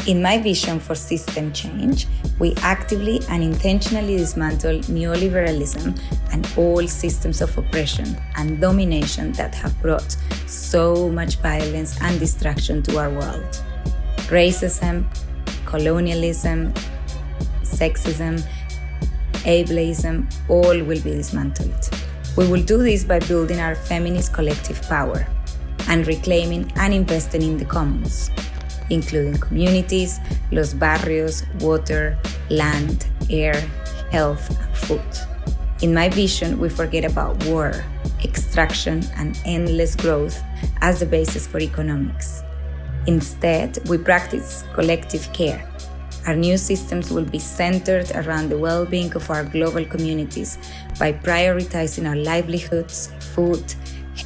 In my vision for system change, we actively and intentionally dismantle neoliberalism and all systems of oppression and domination that have brought so much violence and destruction to our world. Racism, colonialism, sexism, ableism, all will be dismantled. We will do this by building our feminist collective power and reclaiming and investing in the commons, including communities, los barrios, water, land, air, health, and food. In my vision, we forget about war, extraction, and endless growth as the basis for economics. Instead, we practice collective care. Our new systems will be centered around the well-being of our global communities by prioritizing our livelihoods, food,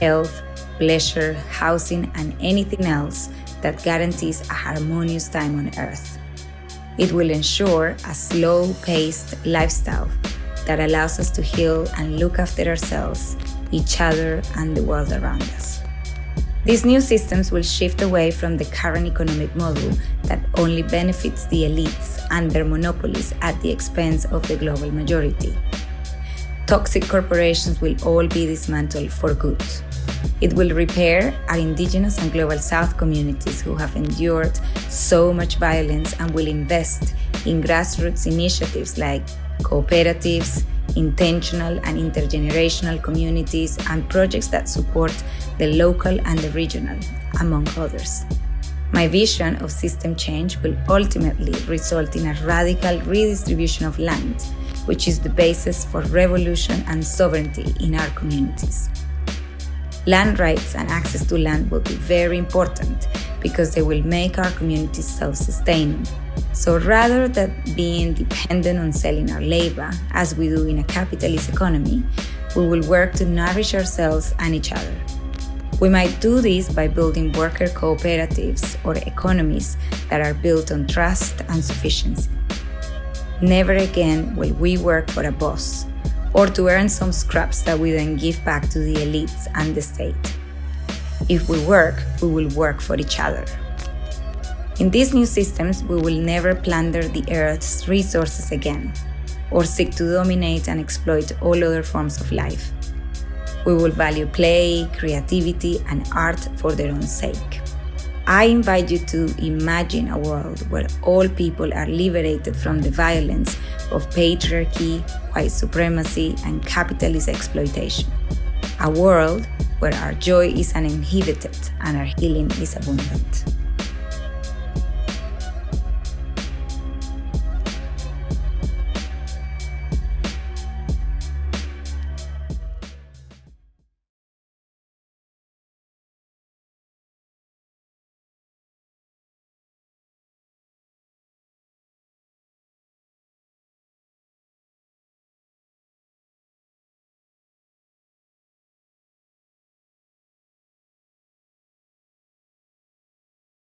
health, pleasure, housing, and anything else that guarantees a harmonious time on Earth. It will ensure a slow-paced lifestyle that allows us to heal and look after ourselves, each other, and the world around us. These new systems will shift away from the current economic model that only benefits the elites and their monopolies at the expense of the global majority. Toxic corporations will all be dismantled for good. It will repair our indigenous and global South communities who have endured so much violence and will invest in grassroots initiatives like cooperatives, intentional and intergenerational communities, and projects that support the local and the regional, among others. My vision of system change will ultimately result in a radical redistribution of land, which is the basis for revolution and sovereignty in our communities. Land rights and access to land will be very important because they will make our communities self-sustaining. So rather than being dependent on selling our labor, as we do in a capitalist economy, we will work to nourish ourselves and each other. We might do this by building worker cooperatives or economies that are built on trust and sufficiency. Never again will we work for a boss or to earn some scraps that we then give back to the elites and the state. If we will work for each other. In these new systems, we will never plunder the Earth's resources again, or seek to dominate and exploit all other forms of life. We will value play, creativity, and art for their own sake. I invite you to imagine a world where all people are liberated from the violence of patriarchy, white supremacy, and capitalist exploitation. A world where our joy is uninhibited and our healing is abundant.